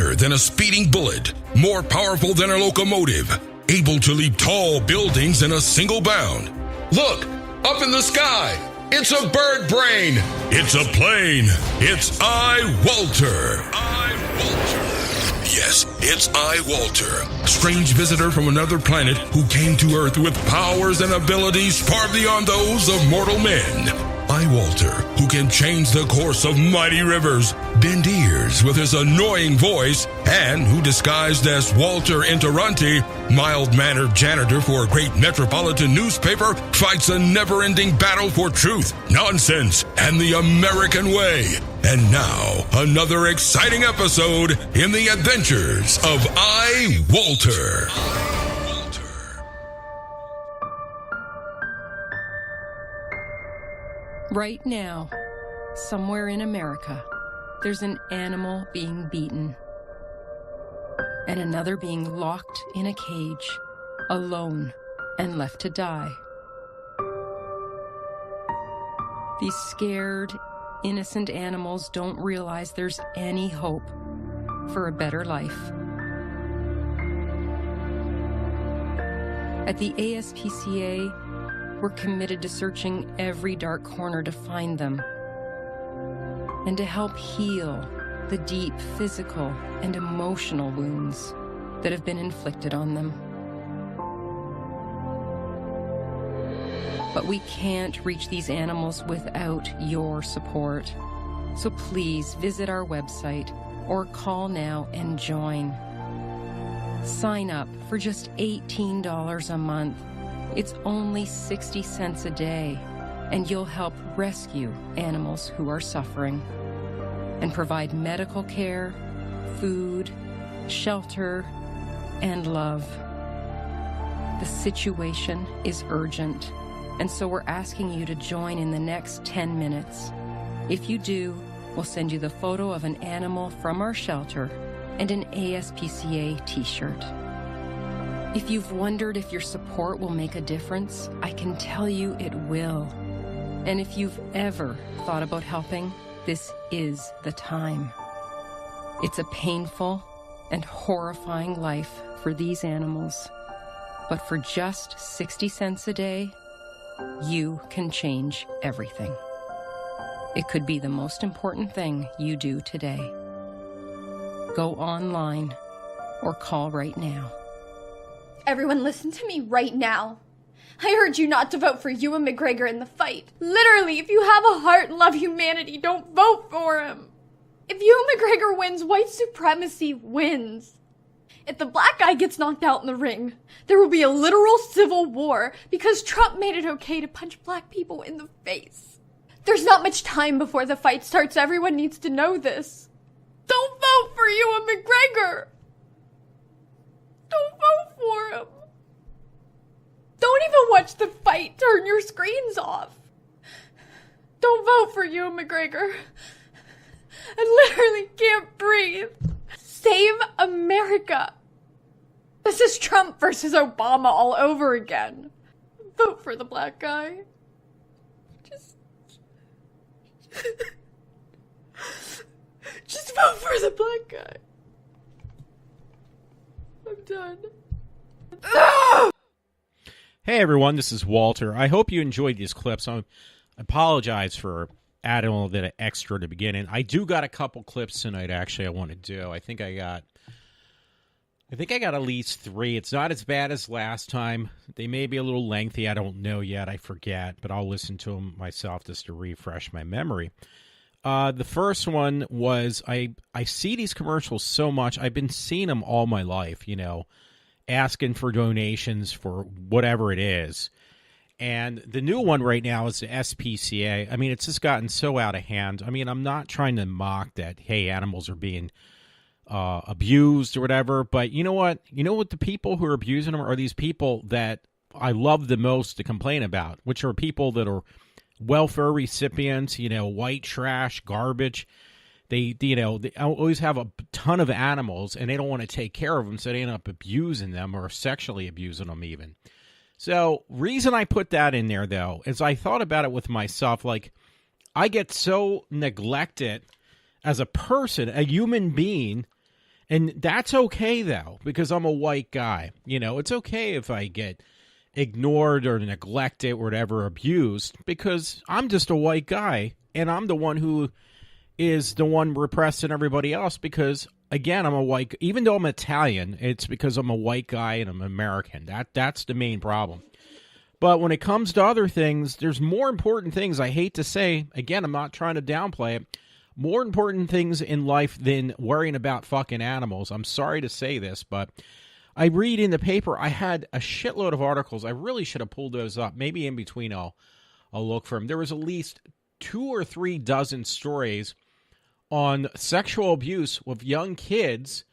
quicker than a speeding bullet, more powerful than a locomotive, able to leap tall buildings in a single bound. Look, up in the sky, it's a bird brain. It's a plane. It's iWalter. Yes, it's iWalter, strange visitor from another planet who came to Earth with powers and abilities far beyond those of mortal men. iWalter, who can change the course of mighty rivers, bend ears with his annoying voice, and who disguised as Walter Interranti, mild-mannered janitor for a great metropolitan newspaper, fights a never-ending battle for truth, nonsense, and the American way. And now, another exciting episode in the adventures of iWalter. Right now, somewhere in America, there's an animal being beaten and another being locked in a cage, alone and left to die. These scared, innocent animals don't realize there's any hope for a better life. At the ASPCA, we're committed to searching every dark corner to find them and to help heal the deep physical and emotional wounds that have been inflicted on them. But we can't reach these animals without your support. So please visit our website or call now and join. Sign up for just $18 a month. It's only 60 cents a day, and you'll help rescue animals who are suffering and provide medical care, food, shelter, and love. The situation is urgent, and so we're asking you to join in the next 10 minutes. If you do, we'll send you the photo of an animal from our shelter and an ASPCA t-shirt. If you've wondered if your support will make a difference, I can tell you it will. And if you've ever thought about helping, this is the time. It's a painful and horrifying life for these animals. But for just 60 cents a day, you can change everything. It could be the most important thing you do today. Go online or call right now. Everyone listen to me right now. I urge you not to vote for Ewan McGregor in the fight. Literally, if you have a heart and love humanity, don't vote for him. If Ewan McGregor wins, white supremacy wins. If the black guy gets knocked out in the ring, there will be a literal civil war because Trump made it okay to punch black people in the face. There's not much time before the fight starts. Everyone needs to know this. Don't vote for Ewan McGregor. Don't vote for him. Don't even watch the fight. Turn your screens off. Don't vote for Ewan McGregor. I literally can't breathe. Save America. This is Trump versus Obama all over again. Vote for the black guy. Just vote for the black guy. I'm done. Hey everyone, this is Walter. I hope you enjoyed these clips. I apologize for adding a little bit of extra to begin. And I do got a couple clips tonight, actually, I want to do. I think I got at least 3. It's not as bad as last time. They may be a little lengthy. I don't know yet. I forget. But I'll listen to them myself just to refresh my memory. The first one was, I see these commercials so much. I've been seeing them all my life, you know, asking for donations for whatever it is. And the new one right now is the SPCA. I mean, it's just gotten so out of hand. I mean, I'm not trying to mock that, hey, animals are being abused or whatever. But you know what? You know what the people who are abusing them are these people that I love the most to complain about, which are people that are welfare recipients, you know, white trash, garbage. They always have a ton of animals and they don't want to take care of them. So they end up abusing them or sexually abusing them even. So reason I put that in there, though, is I thought about it with myself. Like, I get so neglected as a person, a human being, And that's okay, though, because I'm a white guy. It's okay if I get ignored or neglected or whatever, abused, because I'm just a white guy, and I'm the one who is the one repressing everybody else because, again, I'm a white, even though I'm Italian, it's because I'm a white guy and I'm American. That's the main problem. But when it comes to other things, there's more important things. I hate to say, again, I'm not trying to downplay it, more important things in life than worrying about fucking animals. I'm sorry to say this, but I read in the paper, I had a shitload of articles. I really should have pulled those up. Maybe in between I'll look for them. There was at least 2 or 3 dozen stories on sexual abuse with young kids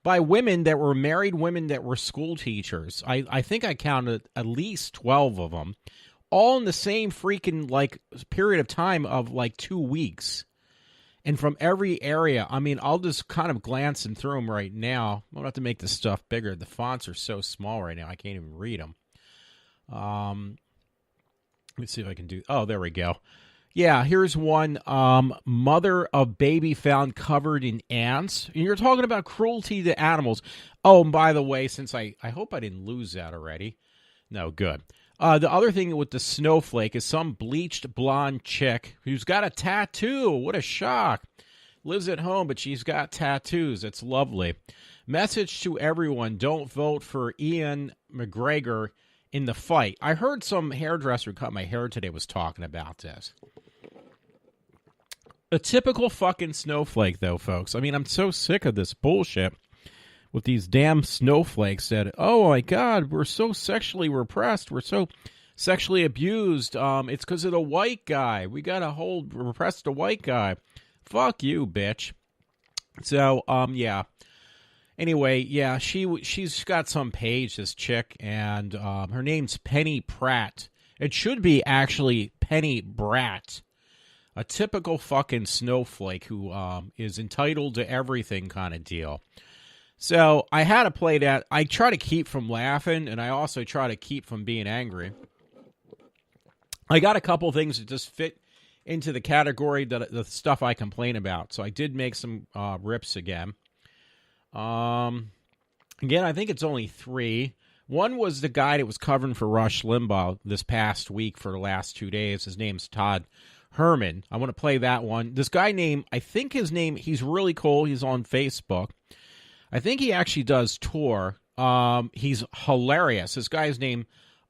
by women that were married women that were school teachers. I think I counted at least 12 of them, all in the same freaking period of time of 2 weeks. And from every area. I mean, I'll just kind of glancing through them right now. I'm going to have to make this stuff bigger. The fonts are so small right now, I can't even read them. Let's see if I can do... Oh, there we go. Yeah, here's one. Mother of baby found covered in ants. And you're talking about cruelty to animals. Oh, and by the way, since I hope I didn't lose that already. No, good. The other thing with the snowflake is some bleached blonde chick who's got a tattoo. What a shock. Lives at home, but she's got tattoos. It's lovely. Message to everyone, don't vote for Ian McGregor in the fight. I heard some hairdresser who cut my hair today was talking about this. A typical fucking snowflake, though, folks. I mean, I'm so sick of this bullshit with these damn snowflakes that, oh my God, we're so sexually repressed. We're so sexually abused. It's because of the white guy. We got to repress the white guy. Fuck you, bitch. So, yeah. Anyway, yeah, she's got some page, this chick, and her name's Penny Pratt. It should be actually Penny Brat. A typical fucking snowflake who is entitled to everything kind of deal. So I had to play that. I try to keep from laughing, and I also try to keep from being angry. I got a couple things that just fit into the category that the stuff I complain about. So I did make some rips again. Again, I think it's only 3. One was the guy that was covering for Rush Limbaugh this past week for the last 2 days. His name's Todd Herman. I want to play that one. This guy he's really cool. He's on Facebook. I think he actually does tour. He's hilarious. This guy's name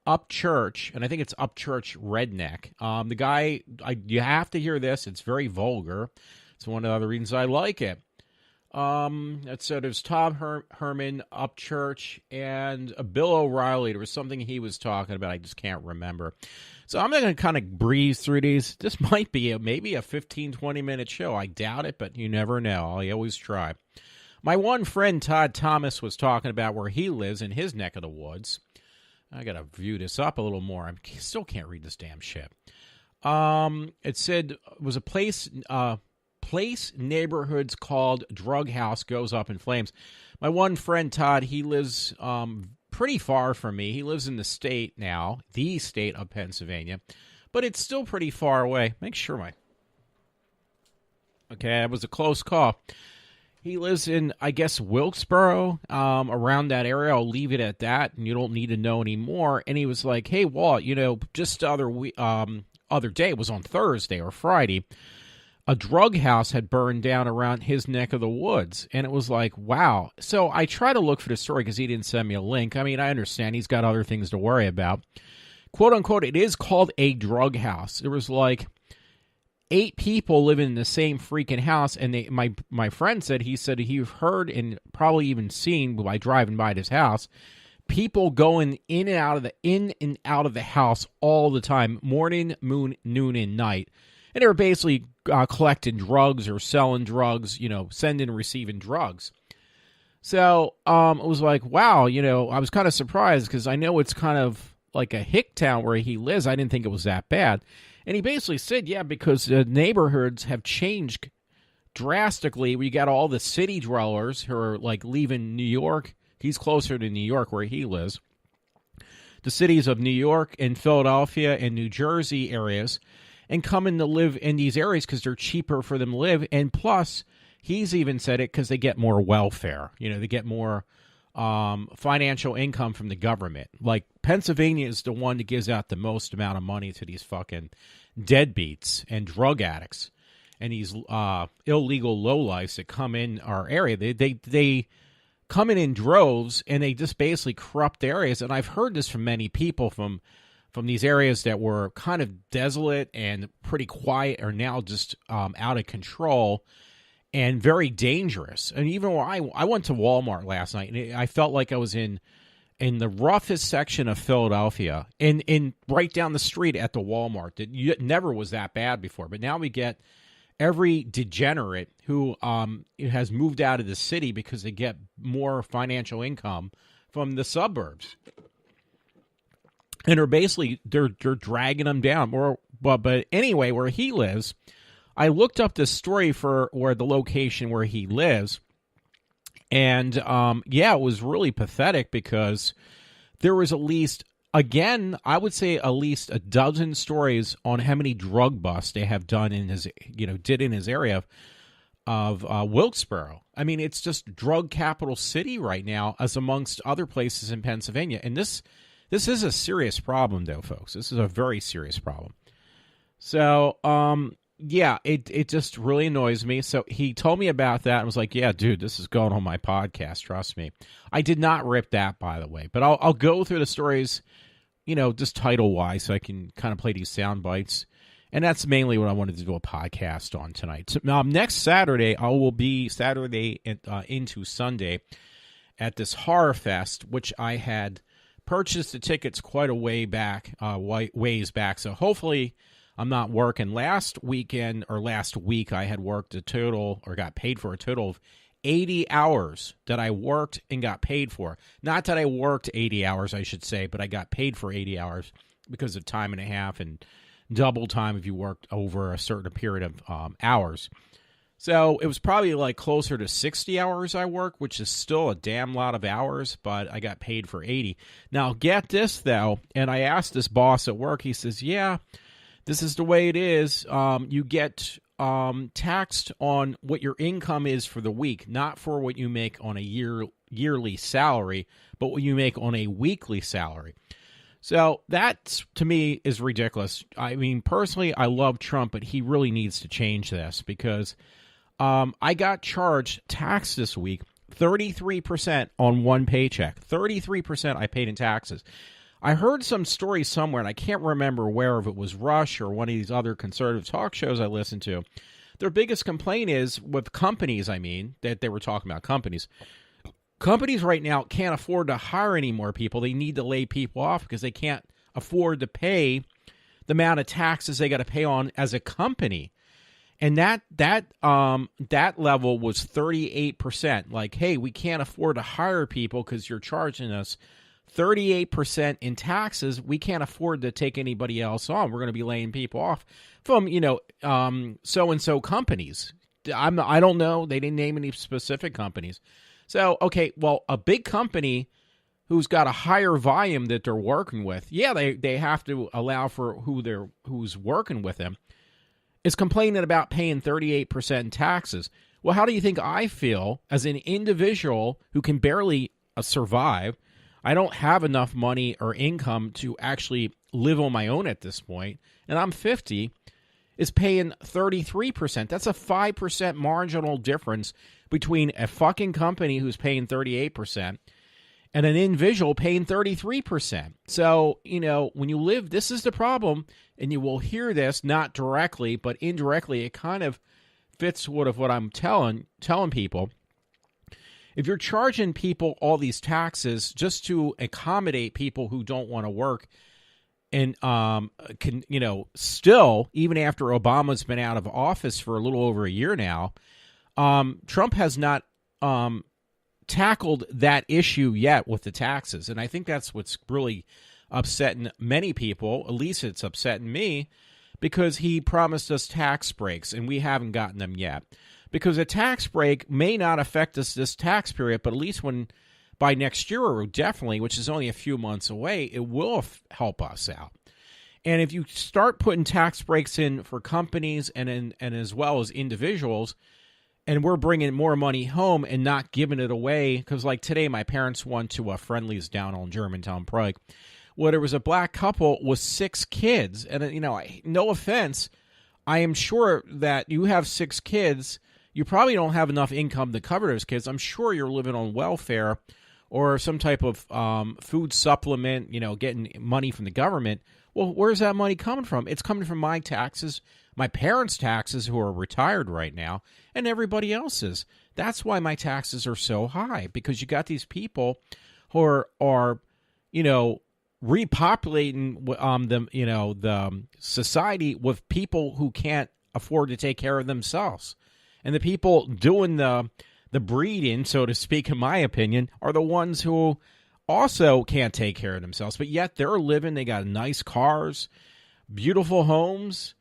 Upchurch, and I think it's Upchurch Redneck. The guy, you have to hear this. It's very vulgar. It's one of the other reasons I like it. So there's Tom Herman, Upchurch, and Bill O'Reilly. There was something he was talking about. I just can't remember. So I'm going to kind of breeze through these. This might be maybe a 15, 20-minute show. I doubt it, but you never know. I always try. My one friend, Todd Thomas, was talking about where he lives in his neck of the woods. I got to view this up a little more. I still can't read this damn shit. It said it was a place neighborhoods called Drug House goes up in flames. My one friend, Todd, he lives pretty far from me. He lives in the state now, the state of Pennsylvania, but it's still pretty far away. Make sure Okay, it was a close call. He lives in, I guess, Wilkesboro, around that area. I'll leave it at that, and you don't need to know anymore. And he was like, hey, Walt, just the other day, it was on Thursday or Friday, a drug house had burned down around his neck of the woods. And it was like, wow. So I try to look for the story because he didn't send me a link. I mean, I understand he's got other things to worry about. Quote, unquote, it is called a drug house. There was 8 people living in the same freaking house, and my friend said he heard and probably even seen by driving by this house people going in and out of the house all the time, morning, noon, and night, and they were basically collecting drugs or selling drugs, sending and receiving drugs. So it was like, wow, I was kind of surprised because I know it's kind of like a hick town where he lives. I didn't think it was that bad. And he basically said, yeah, because the neighborhoods have changed drastically. We got all the city dwellers who are leaving New York. He's closer to New York where he lives. The cities of New York and Philadelphia and New Jersey areas and coming to live in these areas because they're cheaper for them to live. And plus, he's even said it because they get more welfare. They get more financial income from the government. Like, Pennsylvania is the one that gives out the most amount of money to these fucking deadbeats and drug addicts and these illegal lowlifes that come in our area. They come in droves, and they just basically corrupt areas. And I've heard this from many people from these areas that were kind of desolate and pretty quiet are now just out of control and very dangerous. And even when I went to Walmart last night, and I felt like I was in the roughest section of Philadelphia, in right down the street at the Walmart. That never was that bad before. But now we get every degenerate who has moved out of the city because they get more financial income from the suburbs, and are basically they're dragging them down. But anyway, where he lives, I looked up this story for where the location where he lives, and it was really pathetic because there was at least, again, I would say at least a dozen stories on how many drug busts they have done in his, did in his area of Wilkesboro. I mean, it's just drug capital city right now, as amongst other places in Pennsylvania. And this is a serious problem, though, folks. This is a very serious problem. So, it just really annoys me. So he told me about that and was like, yeah, dude, this is going on my podcast. Trust me. I did not rip that, by the way, but I'll go through the stories, just title-wise, so I can kind of play these sound bites. And that's mainly what I wanted to do a podcast on tonight. So, next Saturday, I will be Saturday into Sunday at this Horror Fest, which I had purchased the tickets quite a ways back. So hopefully I'm not working. Last week, I had worked got paid for a total of 80 hours that I worked and got paid for. Not that I worked 80 hours, I should say, but I got paid for 80 hours because of time and a half and double time if you worked over a certain period of hours. So it was probably like closer to 60 hours I worked, which is still a damn lot of hours, but I got paid for 80. Now, get this, though, and I asked this boss at work, he says, yeah, this is the way it is. You get taxed on what your income is for the week, not for what you make on a yearly salary, but what you make on a weekly salary. So that, to me, is ridiculous. I mean, personally, I love Trump, but he really needs to change this because I got charged tax this week, 33% on one paycheck. 33% I paid in taxes. I heard some story somewhere, and I can't remember where, if it was Rush or one of these other conservative talk shows I listened to. Their biggest complaint is with companies, that they were talking about companies. Companies right now can't afford to hire any more people. They need to lay people off because they can't afford to pay the amount of taxes they got to pay on as a company. And that level was 38%. Like, hey, we can't afford to hire people because you're charging us 38% in taxes. We can't afford to take anybody else on. We're going to be laying people off from, so-and-so companies. I don't know. They didn't name any specific companies. So, okay, well, a big company who's got a higher volume that they're working with, yeah, they have to allow for who's working with them, is complaining about paying 38% in taxes. Well, how do you think I feel as an individual who can barely survive? I don't have enough money or income to actually live on my own at this point, and I'm 50, is paying 33%. That's a 5% marginal difference between a fucking company who's paying 38% and an individual paying 33%. So, when you live, this is the problem, and you will hear this not directly, but indirectly, it kind of fits what I'm telling people. If you're charging people all these taxes just to accommodate people who don't want to work, and still, even after Obama's been out of office for a little over a year now, Trump has not tackled that issue yet with the taxes. And I think that's what's really upsetting many people. At least it's upsetting me, because he promised us tax breaks, and we haven't gotten them yet. Because a tax break may not affect us this tax period, but at least by next year, or definitely, which is only a few months away, it will help us out. And if you start putting tax breaks in for companies and as well as individuals, and we're bringing more money home and not giving it away. Because like today, my parents went to a Friendlies down on Germantown Prague, where there was a black couple with 6 kids. And, no offense, I am sure that you have 6 kids. You probably don't have enough income to cover those kids. I'm sure you're living on welfare or some type of food supplement, getting money from the government. Well, where's that money coming from? It's coming from my taxes, my parents' taxes who are retired right now, and everybody else's. That's why my taxes are so high, because you got these people who are repopulating the society with people who can't afford to take care of themselves. And the people doing the breeding, so to speak, in my opinion, are the ones who also can't take care of themselves. But yet they're living, they got nice cars, beautiful homes,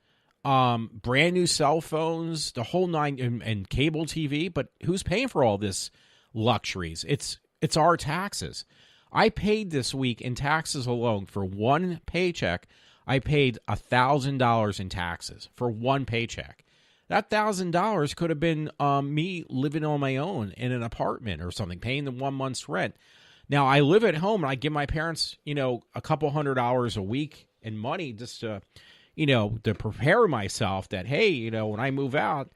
brand new cell phones, the whole nine, and cable TV. But who's paying for all this luxuries? It's our taxes. I paid this week in taxes alone for one paycheck. I paid $1,000 in taxes for one paycheck. That $1,000 could have been me living on my own in an apartment or something, paying the 1 month's rent. Now, I live at home, and I give my parents, a couple $100 a week in money just to, to prepare myself that, hey, when I move out,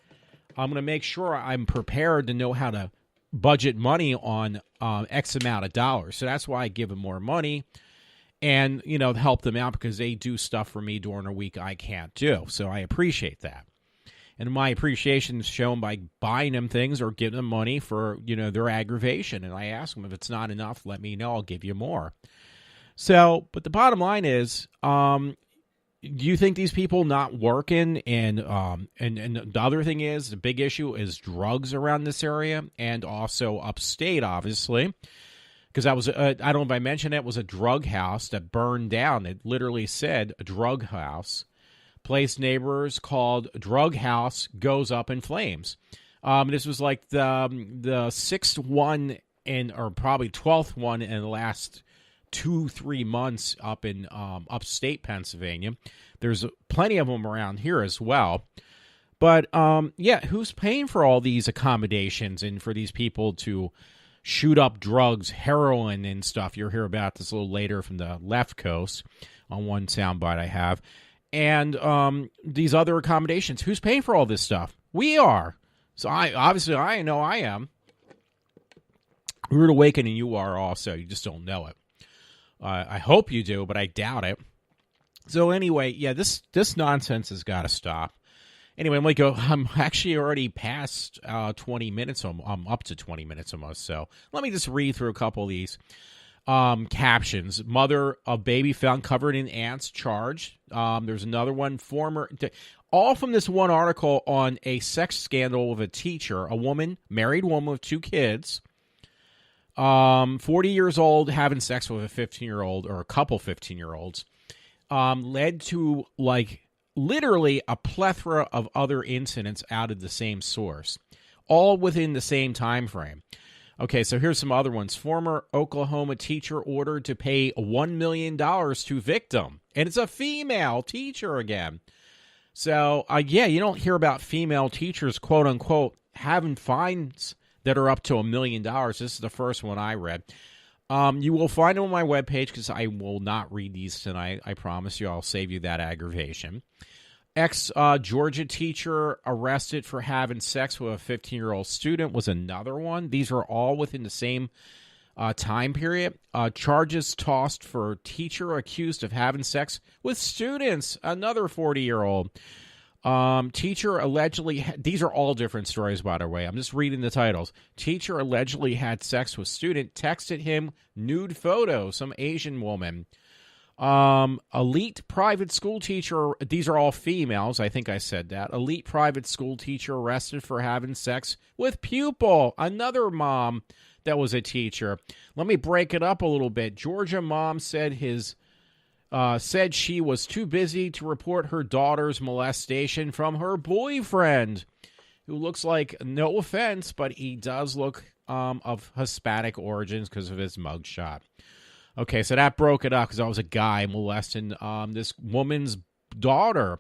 I'm going to make sure I'm prepared to know how to budget money on X amount of dollars. So that's why I give them more money and, help them out, because they do stuff for me during a week I can't do. So I appreciate that. And my appreciation is shown by buying them things or giving them money for, their aggravation. And I ask them, if it's not enough, let me know. I'll give you more. So, but the bottom line is, do you think these people not working? And the other thing is, the big issue is drugs around this area and also upstate, obviously. Because I don't know if I mentioned it, was a drug house that burned down. It literally said a drug house. Place neighbors called drug house goes up in flames. This was like the 6th one or probably 12th one in the last 2-3 months up in upstate Pennsylvania. There's plenty of them around here as well. But who's paying for all these accommodations and for these people to shoot up drugs, heroin and stuff? You'll hear about this a little later from the left coast on one soundbite I have. And these other accommodations. Who's paying for all this stuff? We are. So I know I am. Rude Awakening, you are also. You just don't know it. I hope you do, but I doubt it. So anyway, this nonsense has got to stop. Anyway, I'm actually already past 20 minutes. I'm up to 20 minutes almost. So let me just read through a couple of these. Captions. Mother of baby found covered in ants charged. There's another one. All from this one article on a sex scandal of a teacher, married woman with 2 kids, 40 years old, having sex with a 15-year-old or a couple 15-year-olds, led to literally a plethora of other incidents out of the same source, all within the same time frame. Okay, so here's some other ones. Former Oklahoma teacher ordered to pay $1 million to victim. And it's a female teacher again. So, you don't hear about female teachers, quote unquote, having fines that are up to $1 million. This is the first one I read. You will find them on my webpage because I will not read these tonight. I promise you I'll save you that aggravation. Ex-Georgia teacher arrested for having sex with a 15-year-old student was another one. These are all within the same time period. Charges tossed for teacher accused of having sex with students, another 40-year-old. Teacher allegedly, these are all different stories, by the way. I'm just reading the titles. Teacher allegedly had sex with student, texted him nude photos, some Asian woman. Elite private school teacher, these are all females, I think I said that. Elite private school teacher arrested for having sex with pupil, another mom that was a teacher. Let me break it up a little bit. Georgia mom said said she was too busy to report her daughter's molestation from her boyfriend, who looks like, no offense, but he does look of Hispanic origins because of his mugshot. Okay, so that broke it up because I was a guy molesting this woman's daughter.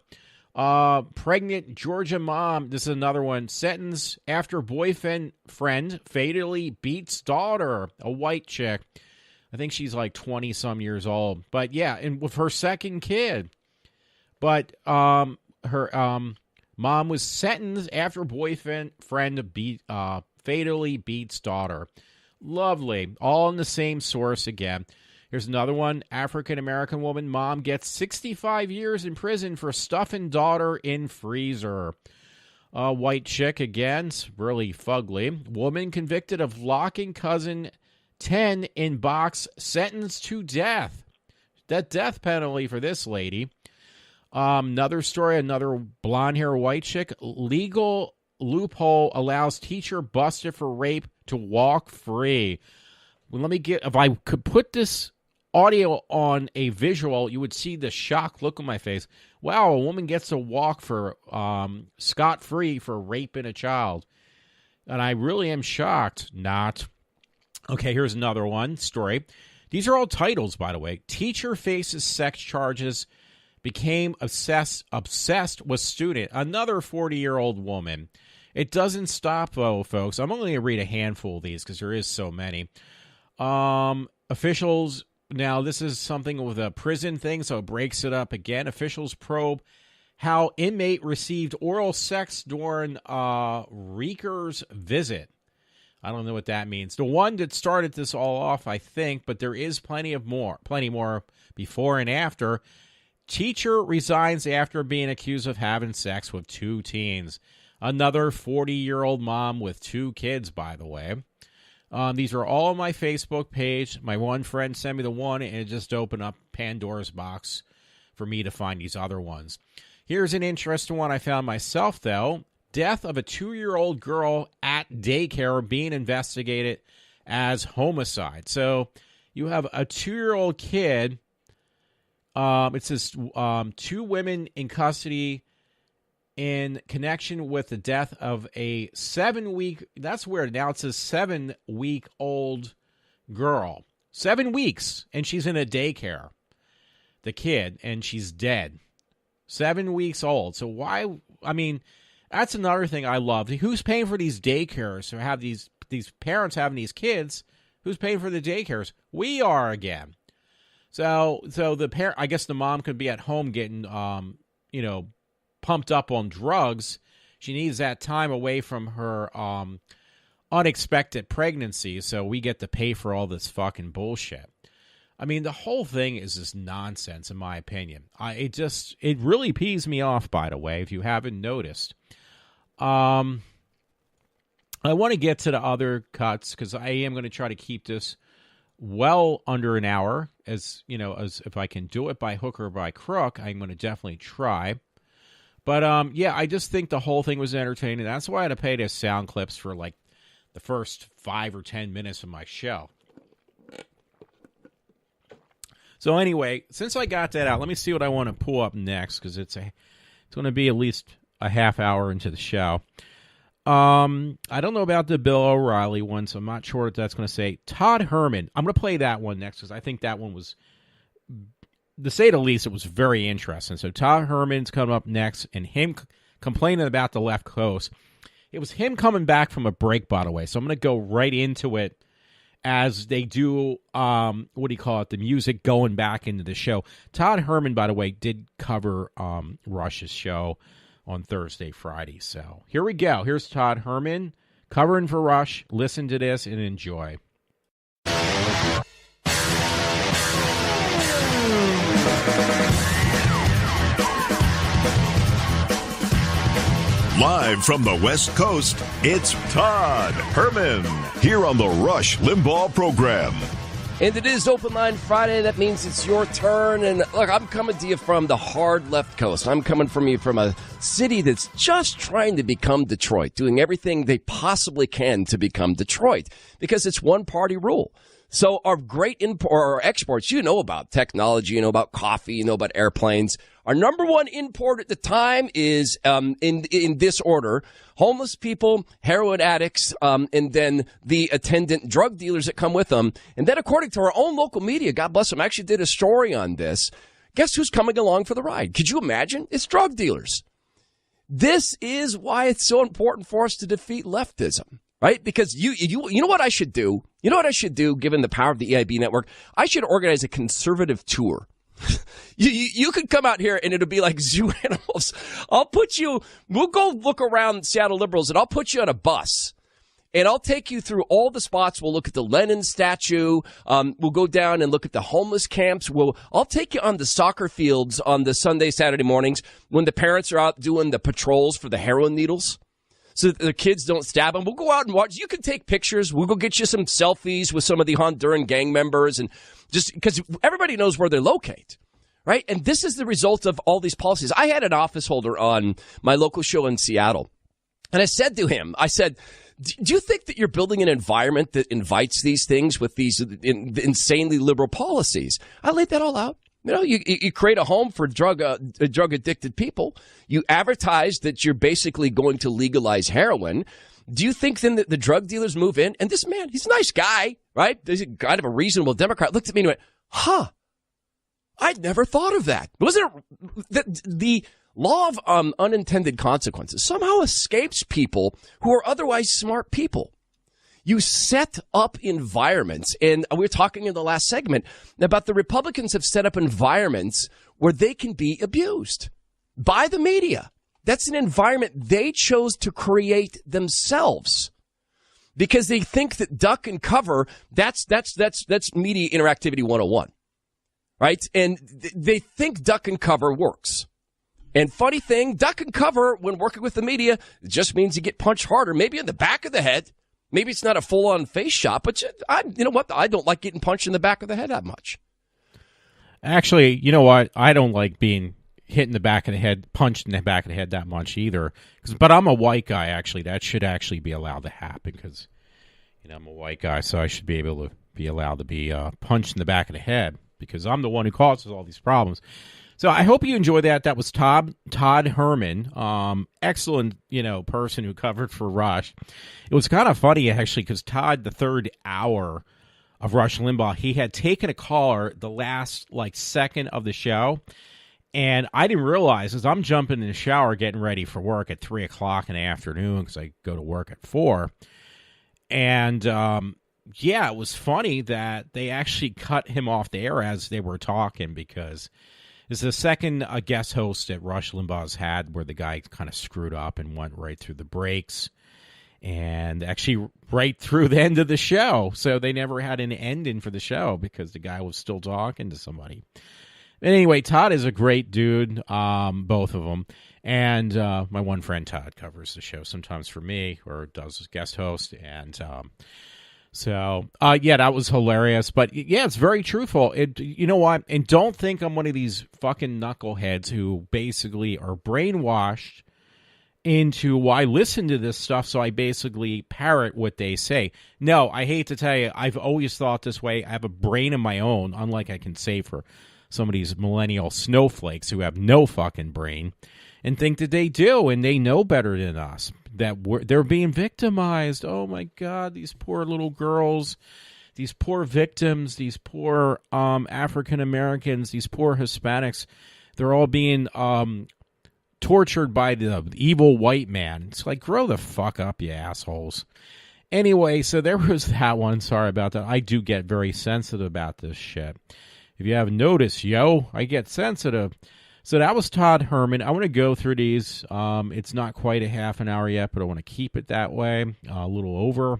Pregnant Georgia mom, this is another one, sentenced after boyfriend fatally beats daughter, a white chick. I think she's like 20-some years old. But yeah, and with her second kid. But her mom was sentenced after boyfriend fatally beats daughter. Lovely. All in the same source again. Here's another one. African-American woman, mom gets 65 years in prison for stuffing daughter in freezer. White chick again, really fugly. Woman convicted of locking cousin 10 in box, sentenced to death. That death penalty for this lady. Another story, another blonde hair white chick. Legal loophole allows teacher busted for rape to walk free. Well, if I could put this audio on a visual, you would see the shocked look on my face. Wow, a woman gets to walk for scot-free for raping a child. And I really am shocked. Not. Okay, here's another one story. These are all titles, by the way. Teacher faces sex charges, became obsessed with student. Another 40-year-old woman. It doesn't stop, though, folks. I'm only going to read a handful of these because there is so many. Officials... Now, this is something with a prison thing, so it breaks it up again. Officials probe how inmate received oral sex during Reeker's visit. I don't know what that means. The one that started this all off, I think, but there is plenty more before and after. Teacher resigns after being accused of having sex with 2 teens. Another 40-year-old mom with 2 kids, by the way. These are all on my Facebook page. My one friend sent me the one, and it just opened up Pandora's box for me to find these other ones. Here's an interesting one I found myself, though. Death of a 2-year-old girl at daycare being investigated as homicide. So you have a 2-year-old kid. It says 2 women in custody in connection with the death of a 7-week, that's weird. Now it says 7-week-old girl. 7 weeks, and she's in a daycare. The kid, and she's dead. 7 weeks old. So why, I mean, that's another thing I love. Who's paying for these daycares? Or have these parents having these kids? Who's paying for the daycares? We are again. So the parent, I guess the mom could be at home getting, pumped up on drugs. She needs that time away from her unexpected pregnancy, so we get to pay for all this fucking bullshit. I mean, the whole thing is just nonsense, in my opinion. It really pees me off, by the way, if you haven't noticed. I want to get to the other cuts, because I am going to try to keep this well under an hour, as if I can do it by hook or by crook, I'm going to definitely try. But, I just think the whole thing was entertaining. That's why I had to pay the sound clips for, like, the first 5 or 10 minutes of my show. So, anyway, since I got that out, let me see what I want to pull up next, because it's going to be at least a half hour into the show. I don't know about the Bill O'Reilly one, so I'm not sure what that's going to say. Todd Herman. I'm going to play that one next, because I think that one was... to say the least, it was very interesting. So Todd Herman's coming up next, and him complaining about the left coast. It was him coming back from a break, by the way. So I'm going to go right into it as they do, the music going back into the show. Todd Herman, by the way, did cover Rush's show on Thursday, Friday. So here we go. Here's Todd Herman covering for Rush. Listen to this and enjoy. Live from the West Coast, it's Todd Herman here on the Rush Limbaugh program. And it is Open Line Friday. That means it's your turn. And look, I'm coming to you from the hard left coast. I'm coming from you from a city that's just trying to become Detroit, doing everything they possibly can to become Detroit because it's one-party rule. So our great our exports, you know about technology, you know about coffee, you know about airplanes. Our number one import at the time is in this order: homeless people, heroin addicts, and then the attendant drug dealers that come with them. And then according to our own local media, God bless them, actually did a story on this. Guess who's coming along for the ride? Could you imagine? It's drug dealers. This is why it's so important for us to defeat leftism, right? Because you know what I should do? You know what I should do, given the power of the EIB network? I should organize a conservative tour. You could come out here and it'll be like zoo animals. We'll go look around Seattle liberals and I'll put you on a bus. And I'll take you through all the spots. We'll look at the Lenin statue. We'll go down and look at the homeless camps. I'll take you on the soccer fields on the Sunday, Saturday mornings when the parents are out doing the patrols for the heroin needles so that the kids don't stab them. We'll go out and watch. You can take pictures. We'll go get you some selfies with some of the Honduran gang members, and just because everybody knows where they're located, right? And this is the result of all these policies. I had an office holder on my local show in Seattle, and I said to him, do you think that you're building an environment that invites these things with these insanely liberal policies? I laid that all out. You know, you create a home for drug addicted people. You advertise that you're basically going to legalize heroin. Do you think then that the drug dealers move in? And this man, he's a nice guy, right? He's kind of a reasonable Democrat. Looked at me and went, I'd never thought of that. Wasn't it the law of unintended consequences somehow escapes people who are otherwise smart people? You set up environments, and we were talking in the last segment about the Republicans have set up environments where they can be abused by the media. That's an environment they chose to create themselves because they think that duck and cover, that's media interactivity 101, right? And they think duck and cover works. And funny thing, duck and cover when working with the media just means you get punched harder, maybe in the back of the head. Maybe it's not a full-on face shot, but you know what? I don't like getting punched in the back of the head that much. Actually, you know what? I don't like being hit in the back of the head, punched in the back of the head that much either. But I'm a white guy, actually. That should actually be allowed to happen because, you know, I'm a white guy, so I should be able to be allowed to be punched in the back of the head because I'm the one who causes all these problems. So I hope you enjoyed that. That was Todd Herman, excellent, person who covered for Rush. It was kind of funny, actually, because Todd, the third hour of Rush Limbaugh, he had taken a caller the last, second of the show, and I didn't realize, as I'm jumping in the shower getting ready for work at 3 o'clock in the afternoon, because I go to work at 4, and, it was funny that they actually cut him off the air as they were talking because it's the second guest host that Rush Limbaugh's had where the guy kind of screwed up and went right through the breaks and actually right through the end of the show. So they never had an ending for the show because the guy was still talking to somebody. Anyway, Todd is a great dude, both of them. And my one friend Todd covers the show sometimes for me or does as guest host. And So, that was hilarious. But, it's very truthful. You know what? And don't think I'm one of these fucking knuckleheads who basically are brainwashed into, I listen to this stuff, so I basically parrot what they say. No, I hate to tell you, I've always thought this way. I have a brain of my own, unlike I can say for some of these millennial snowflakes who have no fucking brain and think that they do, and they know better than us. That they're being victimized. Oh my God, these poor little girls, these poor victims, these poor African Americans, these poor Hispanics, they're all being tortured by the evil white man. It's like, grow the fuck up, you assholes. Anyway, so there was that one. Sorry about that. I do get very sensitive about this shit. If you haven't noticed, I get sensitive. So that was Todd Herman. I want to go through these. It's not quite a half an hour yet, but I want to keep it that way, a little over.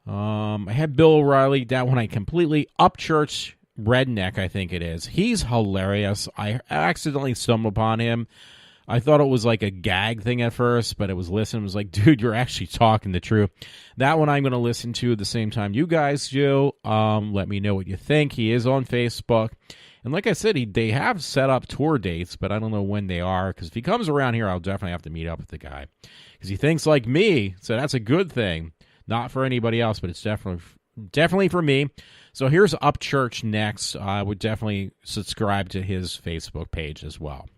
I had Bill O'Reilly. That one I completely Upchurch Redneck, I think it is. He's hilarious. I accidentally stumbled upon him. I thought it was like a gag thing at first, but it was listening. It was like, dude, you're actually talking the truth. That one I'm going to listen to at the same time you guys do. Let me know what you think. He is on Facebook. And like I said, they have set up tour dates, but I don't know when they are. Because if he comes around here, I'll definitely have to meet up with the guy. Because he thinks like me, so that's a good thing. Not for anybody else, but it's definitely for me. So here's Upchurch next. I would definitely subscribe to his Facebook page as well.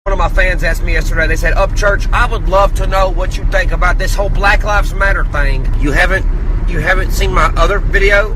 One of my fans asked me yesterday, they said, Upchurch, I would love to know what you think about this whole Black Lives Matter thing. You haven't seen my other video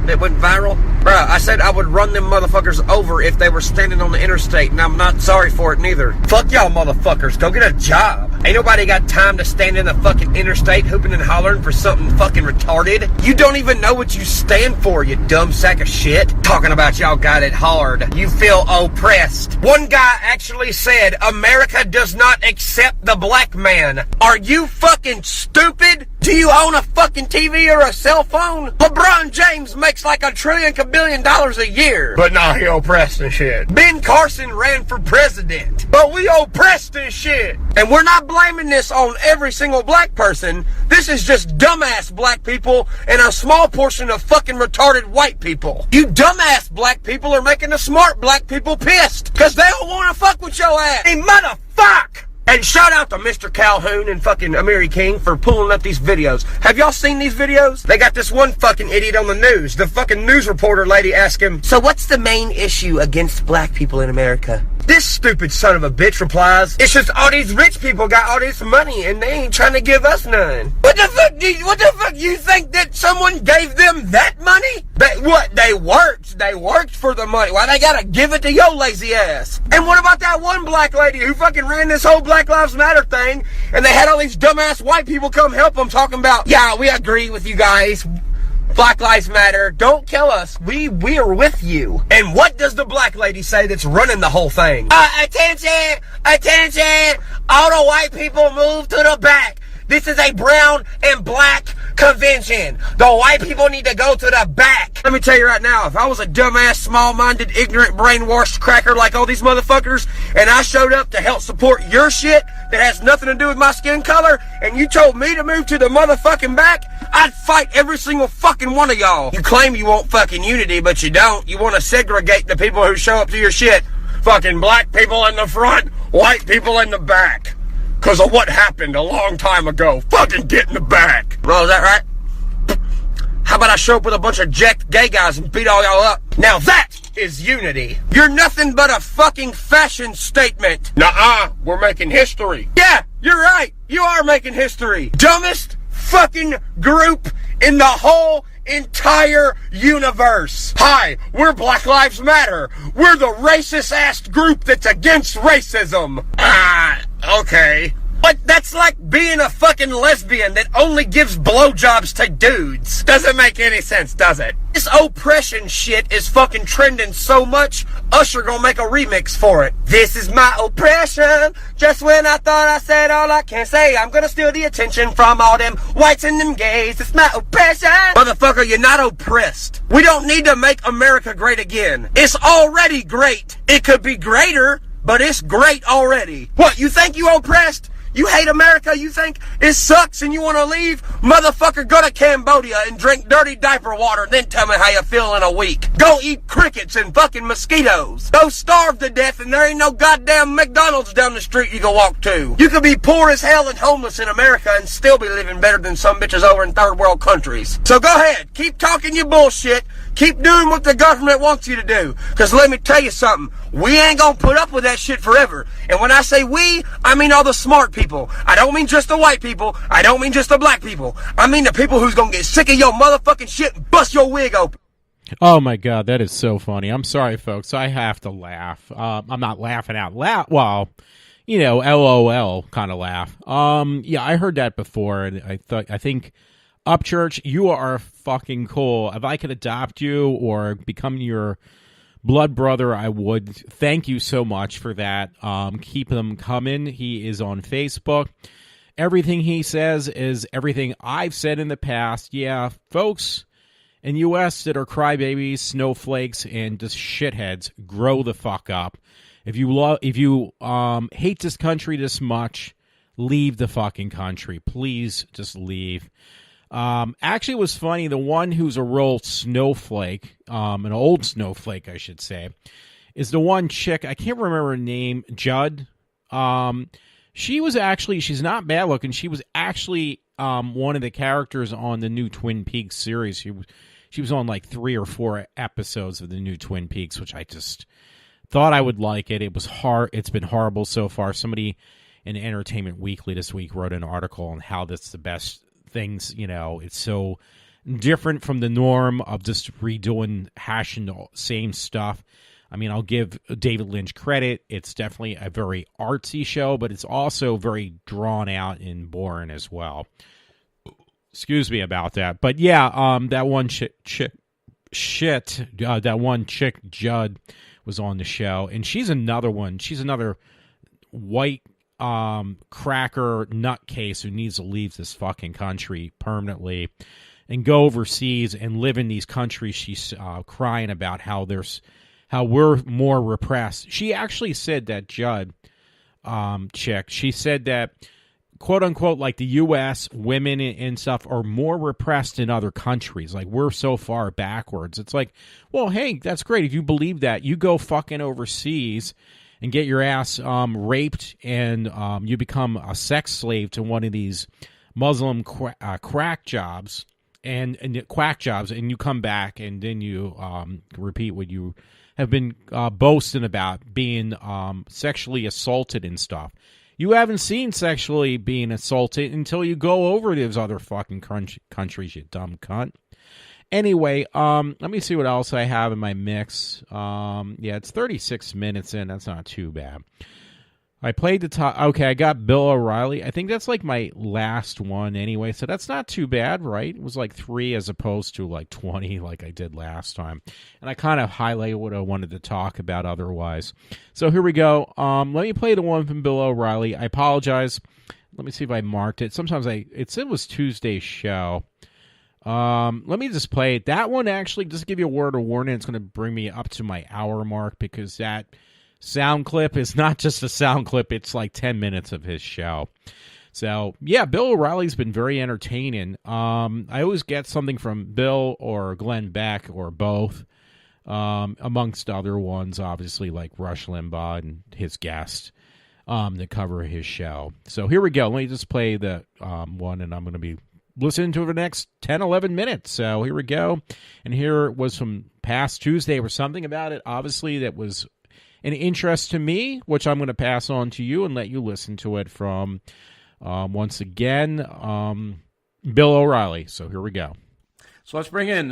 that went viral? Bruh, I said I would run them motherfuckers over if they were standing on the interstate, and I'm not sorry for it neither. Fuck y'all motherfuckers, go get a job. Ain't nobody got time to stand in the fucking interstate hooping and hollering for something fucking retarded. You don't even know what you stand for, you dumb sack of shit. Talking about y'all got it hard. You feel oppressed. One guy actually said, America does not accept the black man. Are you fucking stupid? Do you own a fucking TV or a cell phone? LeBron James makes like $1 trillion a year. But nah, he oppressed and shit. Ben Carson ran for president. But we oppressed and shit. And we're not blaming this on every single black person. This is just dumbass black people and a small portion of fucking retarded white people. You dumbass black people are making the smart black people pissed. Cause they don't wanna fuck with your ass. Hey, motherfuck! And shout out to Mr. Calhoun and fucking Amiri King for pulling up these videos. Have y'all seen these videos? They got this one fucking idiot on the news. The fucking news reporter lady asked him, so what's the main issue against black people in America? This stupid son of a bitch replies, it's just all these rich people got all this money and they ain't trying to give us none. What the fuck you think that someone gave them that money? They worked for the money. Why they gotta give it to your lazy ass? And what about that one black lady who fucking ran this whole Black Lives Matter thing and they had all these dumbass white people come help them talking about, yeah, we agree with you guys. Black Lives Matter. Don't kill us. We are with you. And what does the black lady say that's running the whole thing? Attention! Attention! All the white people move to the back. This is a brown and black convention. The white people need to go to the back. Let me tell you right now, if I was a dumbass, small-minded, ignorant, brainwashed cracker like all these motherfuckers, and I showed up to help support your shit that has nothing to do with my skin color, and you told me to move to the motherfucking back, I'd fight every single fucking one of y'all. You claim you want fucking unity, but you don't. You want to segregate the people who show up to your shit. Fucking black people in the front, white people in the back. Because of what happened a long time ago. Fucking get in the back. Well, is that right? How about I show up with a bunch of jacked gay guys and beat all y'all up? Now that is unity. You're nothing but a fucking fashion statement. Nuh-uh, we're making history. Yeah, you're right. You are making history. Dumbest fucking group in the whole entire universe. Hi, we're Black Lives Matter. We're the racist-ass group that's against racism. Okay. But that's like being a fucking lesbian that only gives blowjobs to dudes. Doesn't make any sense, does it? This oppression shit is fucking trending so much, Usher gonna make a remix for it. This is my oppression. Just when I thought I said all I can say, I'm gonna steal the attention from all them whites and them gays. It's my oppression. Motherfucker, you're not oppressed. We don't need to make America great again. It's already great. It could be greater, but it's great already. What, you think you oppressed? You hate America? You think it sucks and you want to leave? Motherfucker, go to Cambodia and drink dirty diaper water, then tell me how you feel in a week. Go eat crickets and fucking mosquitoes. Go starve to death and there ain't no goddamn McDonald's down the street you can walk to. You could be poor as hell and homeless in America and still be living better than some bitches over in third world countries. So go ahead, keep talking your bullshit. Keep doing what the government wants you to do. Because let me tell you something. We ain't gonna put up with that shit forever. And when I say we, I mean all the smart people. I don't mean just the white people. I don't mean just the black people. I mean the people who's gonna get sick of your motherfucking shit and bust your wig open. Oh my god, that is so funny. I'm sorry, folks. I have to laugh. I'm not laughing out loud. Well, you know, LOL kind of laugh. Yeah, I heard that before, and I think Upchurch, you are fucking cool. If I could adopt you or become your blood brother, I would. Thank you so much for that. Keep them coming. He is on Facebook. Everything he says is everything I've said in the past. Yeah, folks in U.S. that are crybabies, snowflakes, and just shitheads, grow the fuck up. If you hate this country this much, leave the fucking country. Please just leave. Actually, it was funny. The one who's a real snowflake, an old snowflake, I should say, is the one chick. I can't remember her name. Judd. She was actually. She's not bad looking. She was actually one of the characters on the new Twin Peaks series. She was on like 3 or 4 episodes of the new Twin Peaks, which I just thought I would like it. It was hard. It's been horrible so far. Somebody in Entertainment Weekly this week wrote an article on how that's the best things, you know. It's so different from the norm of just hashing the same stuff. I mean, I'll give David Lynch credit. It's definitely a very artsy show, but it's also very drawn out and boring as well. Excuse me about that. But yeah, that one that one chick, Judd, was on the show. And she's another one. She's another white cracker nutcase who needs to leave this fucking country permanently and go overseas and live in these countries. She's crying about how we're more repressed. She actually said that, Judd chick, she said that, quote unquote, like the U.S. women and stuff are more repressed in other countries. Like, we're so far backwards. It's like, well, hey, that's great. If you believe that, you go fucking overseas and get your ass raped, and you become a sex slave to one of these Muslim crack jobs and quack jobs, and you come back and then you repeat what you have been boasting about, being sexually assaulted and stuff. You haven't seen sexually being assaulted until you go over to those other fucking countries, you dumb cunt. Anyway, let me see what else I have in my mix. Yeah, it's 36 minutes in. That's not too bad. I played the top. Okay, I got Bill O'Reilly. I think that's like my last one anyway, so that's not too bad, right? It was like 3 as opposed to like 20 like I did last time. And I kind of highlighted what I wanted to talk about otherwise. So here we go. Let me play the one from Bill O'Reilly. I apologize. Let me see if I marked it. Sometimes it was Tuesday's show. Let me just play it. That one, actually, just to give you a word of warning, it's going to bring me up to my hour mark, because that sound clip is not just a sound clip. It's like 10 minutes of his show. So, yeah, Bill O'Reilly's been very entertaining. I always get something from Bill or Glenn Beck or both, amongst other ones, obviously, like Rush Limbaugh and his guest that cover his show. So here we go. Let me just play the one, and I'm going to be listening to it for the next 10, 11 minutes. So here we go. And here was from past Tuesday. There was something about it, obviously, that was an interest to me, which I'm going to pass on to you and let you listen to it from, once again, Bill O'Reilly. So here we go. So let's bring in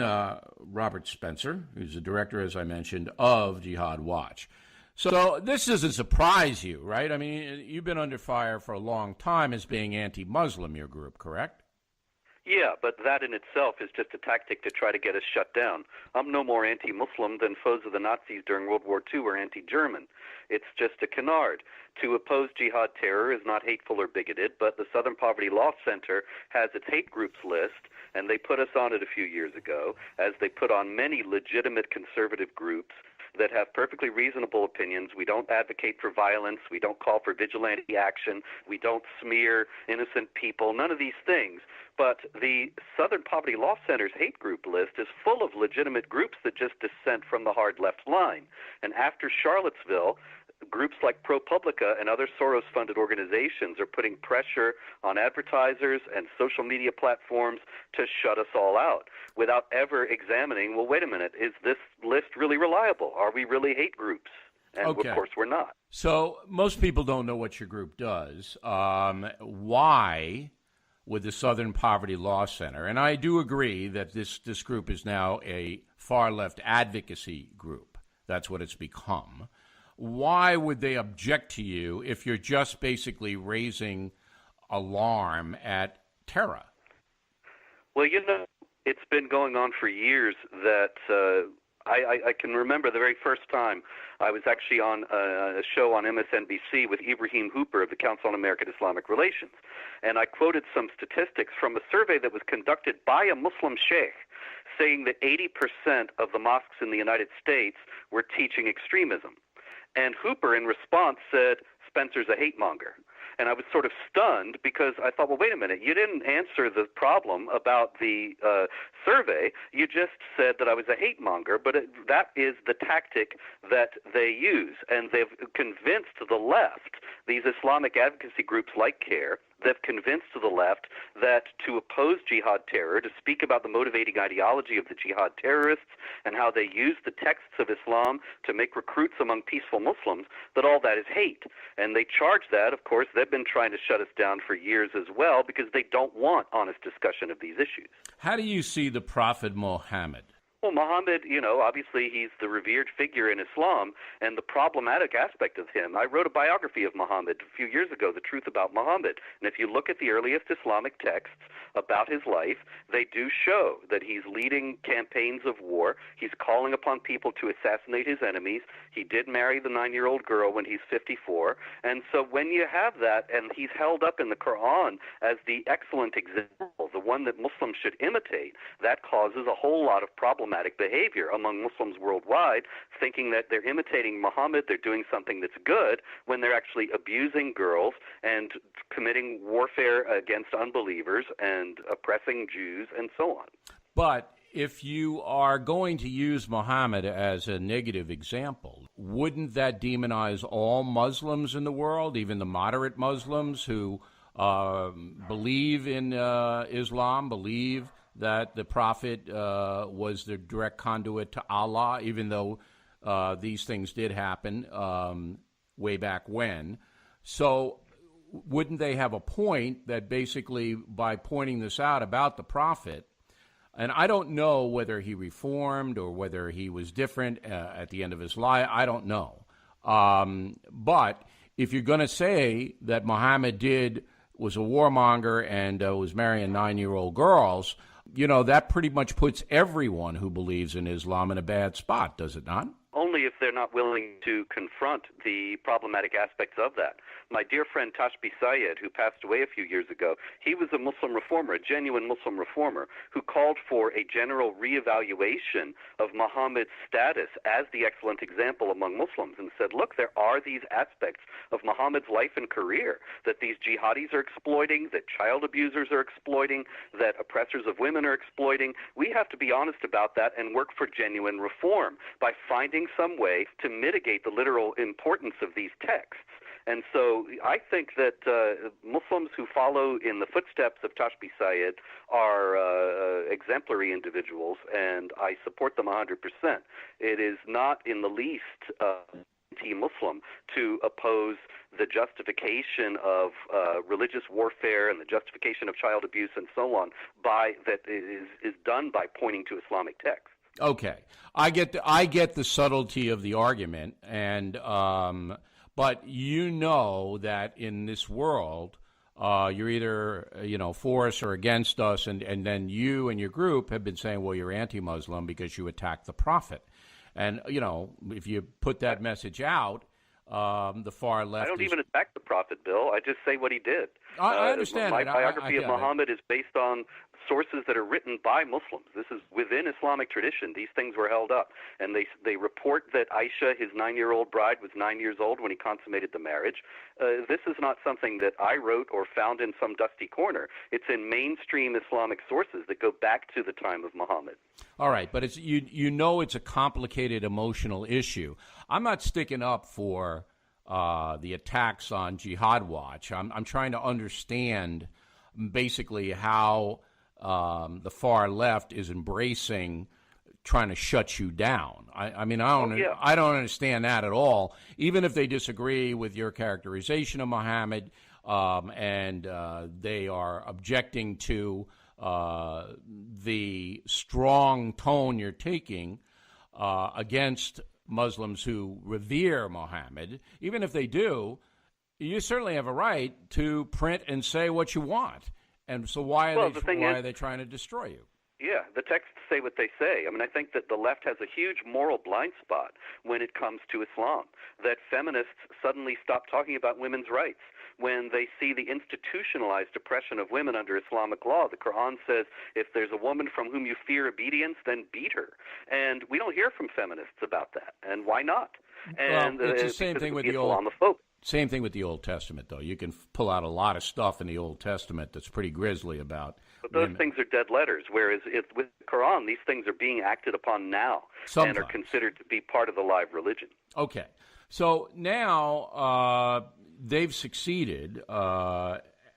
Robert Spencer, who's the director, as I mentioned, of Jihad Watch. So this doesn't surprise you, right? I mean, you've been under fire for a long time as being anti-Muslim, your group, correct? Yeah, but that in itself is just a tactic to try to get us shut down. I'm no more anti-Muslim than foes of the Nazis during World War II were anti-German. It's just a canard. To oppose jihad terror is not hateful or bigoted, but the Southern Poverty Law Center has its hate groups list, and they put us on it a few years ago, as they put on many legitimate conservative groups that have perfectly reasonable opinions. We don't advocate for violence. We don't call for vigilante action. We don't smear innocent people, none of these things. But the Southern Poverty Law Center's hate group list is full of legitimate groups that just dissent from the hard left line. And after Charlottesville, groups like ProPublica and other Soros-funded organizations are putting pressure on advertisers and social media platforms to shut us all out without ever examining, well, wait a minute, is this list really reliable? Are we really hate groups? And Okay. of course we're not. So most people don't know what your group does. Why would the Southern Poverty Law Center, and I do agree that this group is now a far-left advocacy group. That's what it's become. Why would they object to you if you're just basically raising alarm at terror? Well, you know, it's been going on for years that I can remember the very first time I was actually on a show on MSNBC with Ibrahim Hooper of the Council on American Islamic Relations. And I quoted some statistics from a survey that was conducted by a Muslim sheikh saying that 80% of the mosques in the United States were teaching extremism. And Hooper, in response, said, Spencer's a hate monger. And I was sort of stunned because I thought, well, wait a minute, you didn't answer the problem about the survey. You just said that I was a hate monger, but that is the tactic that they use. And they've convinced the left, these Islamic advocacy groups like CARE, They've convinced the left that to oppose jihad terror, to speak about the motivating ideology of the jihad terrorists and how they use the texts of Islam to make recruits among peaceful Muslims, that all that is hate. And they charge that, of course, they've been trying to shut us down for years as well because they don't want honest discussion of these issues. How do you see the Prophet Muhammad? Well, Muhammad, obviously he's the revered figure in Islam, and the problematic aspect of him, I wrote a biography of Muhammad a few years ago, The Truth About Muhammad, and if you look at the earliest Islamic texts about his life, they do show that he's leading campaigns of war, he's calling upon people to assassinate his enemies, he did marry the 9-year-old girl when he's 54, and so when you have that, and he's held up in the Quran as the excellent example, the one that Muslims should imitate, that causes a whole lot of problematic behavior among Muslims worldwide, thinking that they're imitating Muhammad, they're doing something that's good, when they're actually abusing girls and committing warfare against unbelievers and oppressing Jews and so on. But if you are going to use Muhammad as a negative example, wouldn't that demonize all Muslims in the world, even the moderate Muslims who believe in Islam, believe that the Prophet was the direct conduit to Allah, even though these things did happen way back when? So wouldn't they have a point that basically by pointing this out about the Prophet, and I don't know whether he reformed or whether he was different at the end of his life, I don't know. But if you're going to say that Muhammad was a warmonger and was marrying 9-year-old girls, that pretty much puts everyone who believes in Islam in a bad spot, does it not? Only if they're not willing to confront the problematic aspects of that. My dear friend Tashbi Sayed, who passed away a few years ago, he was a Muslim reformer, a genuine Muslim reformer, who called for a general reevaluation of Muhammad's status as the excellent example among Muslims and said, look, there are these aspects of Muhammad's life and career that these jihadis are exploiting, that child abusers are exploiting, that oppressors of women are exploiting. We have to be honest about that and work for genuine reform by finding some way to mitigate the literal importance of these texts. And so I think that Muslims who follow in the footsteps of Tashbi Sayed are exemplary individuals, and I support them 100%. It is not in the least anti-Muslim to oppose the justification of religious warfare and the justification of child abuse and so on that is done by pointing to Islamic texts. Okay, I get the subtlety of the argument, and but that in this world, you're either for us or against us, and then you and your group have been saying, well, you're anti-Muslim because you attack the Prophet, and if you put that message out, the far left. I don't even attack the Prophet, Bill. I just say what he did. I understand. My biography of Muhammad is based on sources that are written by Muslims. This is within Islamic tradition. These things were held up. And they report that Aisha, his 9-year-old bride, was 9 years old when he consummated the marriage. This is not something that I wrote or found in some dusty corner. It's in mainstream Islamic sources that go back to the time of Muhammad. All right, but it's it's a complicated emotional issue. I'm not sticking up for the attacks on Jihad Watch. I'm trying to understand basically how the far left is embracing trying to shut you down. I don't understand that at all. Even if they disagree with your characterization of Muhammad, and they are objecting to the strong tone you're taking against Muslims who revere Muhammad, even if they do, you certainly have a right to print and say what you want. And so why are they trying to destroy you? Yeah, the texts say what they say. I think that the left has a huge moral blind spot when it comes to Islam, that feminists suddenly stop talking about women's rights when they see the institutionalized oppression of women under Islamic law. The Quran says if there's a woman from whom you fear obedience, then beat her. And we don't hear from feminists about that. And why not? And it's the same thing with the Islamophobic. Same thing with the Old Testament, though. You can pull out a lot of stuff in the Old Testament that's pretty grisly about But those things are dead letters, whereas with the Quran, these things are being acted upon now and are considered to be part of the live religion. Okay. So now they've succeeded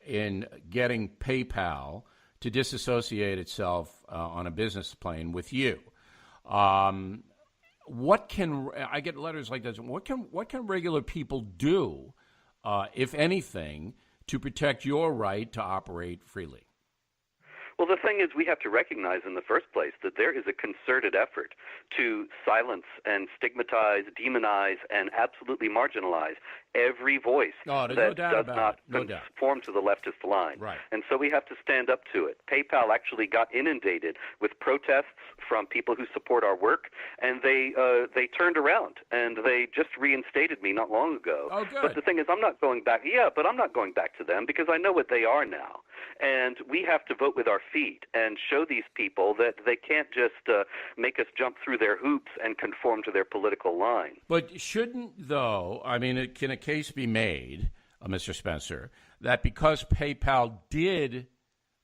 in getting PayPal to disassociate itself on a business plane with you. What can I get letters like this? What can regular people do, if anything, to protect your right to operate freely? Well, the thing is, we have to recognize in the first place that there is a concerted effort to silence and stigmatize, demonize, and absolutely marginalize every voice that does not conform to the leftist line. Right. And so we have to stand up to it. PayPal actually got inundated with protests from people who support our work, and they turned around, and they just reinstated me not long ago. Oh, good. But the thing is, I'm not going back. Yeah, but I'm not going back to them because I know what they are now. And we have to vote with our feet and show these people that they can't just make us jump through their hoops and conform to their political line. But shouldn't, though, I mean, can a case be made, Mr. Spencer, that because PayPal did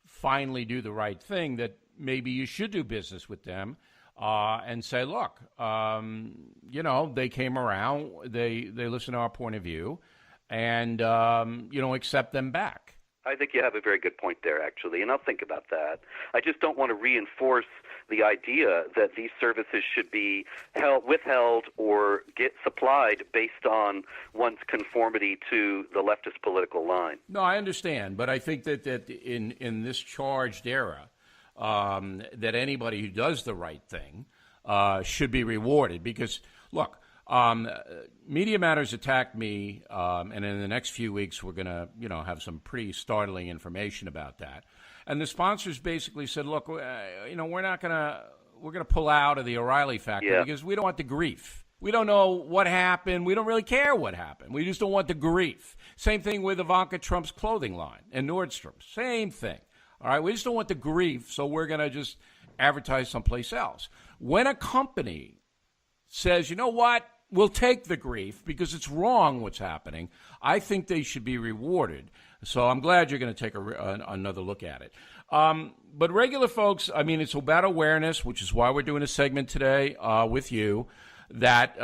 finally do the right thing, that maybe you should do business with them and say, look, they came around, they listened to our point of view, and, accept them back? I think you have a very good point there, actually, and I'll think about that. I just don't want to reinforce the idea that these services should be withheld or get supplied based on one's conformity to the leftist political line. No, I understand, but I think that in this charged era, that anybody who does the right thing should be rewarded because, look, Media Matters attacked me, and in the next few weeks we're going to, have some pretty startling information about that. And the sponsors basically said, look, we're going to pull out of the O'Reilly factor because we don't want the grief. We don't know what happened. We don't really care what happened. We just don't want the grief. Same thing with Ivanka Trump's clothing line and Nordstrom. Same thing. All right, we just don't want the grief, so we're going to just advertise someplace else. When a company says, you know what, we'll take the grief because it's wrong what's happening, I think they should be rewarded. So I'm glad you're going to take another look at it. But regular folks, I mean, it's about awareness, which is why we're doing a segment today with you, that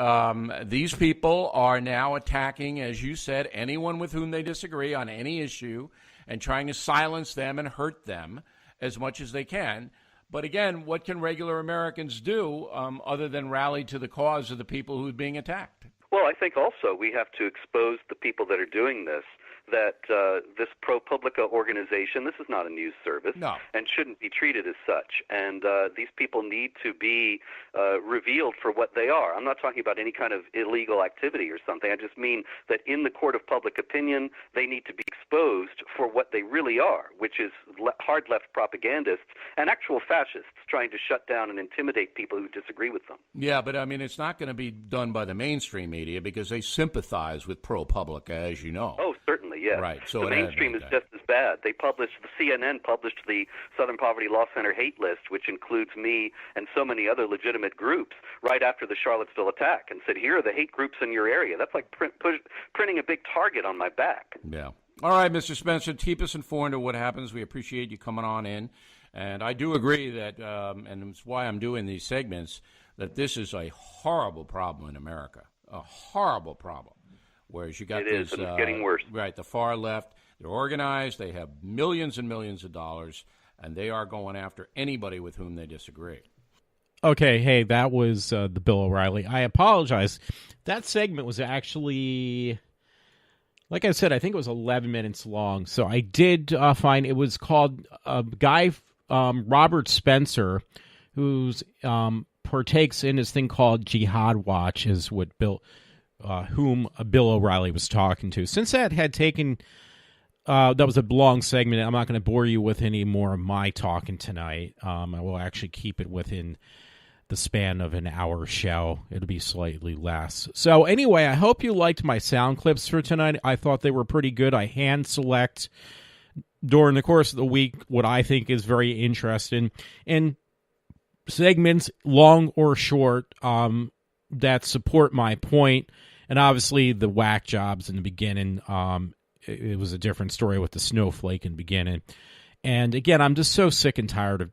these people are now attacking, as you said, anyone with whom they disagree on any issue and trying to silence them and hurt them as much as they can. But again, what can regular Americans do other than rally to the cause of the people who are being attacked? Well, I think also we have to expose the people that are doing this, that this ProPublica organization, this is not a news service, and shouldn't be treated as such. And these people need to be revealed for what they are. I'm not talking about any kind of illegal activity or something. I just mean that in the court of public opinion, they need to be exposed for what they really are, which is hard left propagandists and actual fascists trying to shut down and intimidate people who disagree with them. Yeah, but I mean, it's not going to be done by the mainstream media because they sympathize with ProPublica, as you know. Oh, certainly, yes. Right. So the mainstream is just as bad. The CNN published the Southern Poverty Law Center hate list, which includes me and so many other legitimate groups, right after the Charlottesville attack, and said, here are the hate groups in your area. That's like printing a big target on my back. Yeah. All right, Mr. Spencer, keep us informed of what happens. We appreciate you coming on in. And I do agree that, and it's why I'm doing these segments, that this is a horrible problem in America, a horrible problem. Whereas you got it's getting worse. Right, the far left, they're organized, they have millions and millions of dollars, and they are going after anybody with whom they disagree. Okay, hey, that was the Bill O'Reilly. I apologize. That segment was actually, like I said, I think it was 11 minutes long. So I did find it was called a guy, Robert Spencer, who's partakes in this thing called Jihad Watch, is what whom Bill O'Reilly was talking to. Since that had taken, that was a long segment, I'm not going to bore you with any more of my talking tonight. I will actually keep it within the span of an hour show. It'll be slightly less. So anyway, I hope you liked my sound clips for tonight. I thought they were pretty good. I hand select during the course of the week what I think is very interesting. And segments, long or short, that support my point. And obviously the whack jobs in the beginning, it was a different story with the snowflake in the beginning. And again, I'm just so sick and tired of,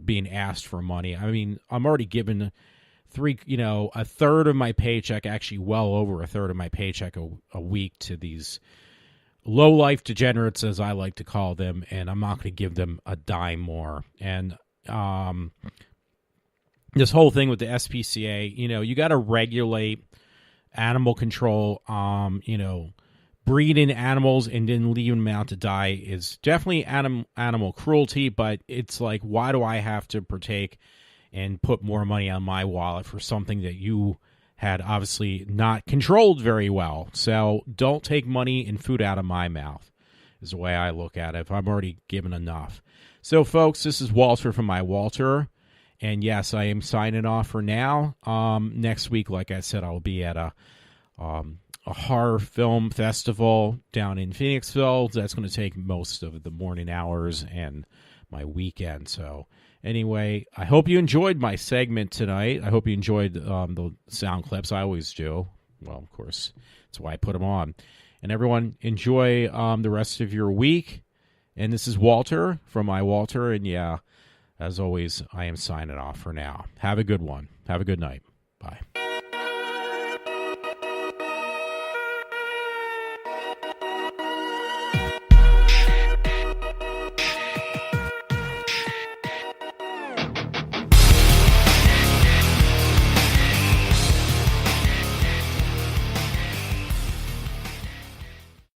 being asked for money. I mean, I'm already given a third of my paycheck, actually well over a third of my paycheck a week to these low-life degenerates, as I like to call them, and I'm not going to give them a dime more. And this whole thing with the SPCA, you got to regulate animal control, breeding animals and then leaving them out to die is definitely animal cruelty, but it's like, why do I have to partake and put more money on my wallet for something that you had obviously not controlled very well? So don't take money and food out of my mouth is the way I look at it if I'm already given enough. So, folks, this is Walter from iWalter. And, yes, I am signing off for now. Next week, like I said, I'll be at a horror film festival down in Phoenixville. That's going to take most of the morning hours and my weekend. So, anyway, I hope you enjoyed my segment tonight. I hope you enjoyed the sound clips. I always do. Well, of course, that's why I put them on. And everyone, enjoy the rest of your week. And this is Walter from iWalter. And, yeah, as always, I am signing off for now. Have a good one. Have a good night. Bye.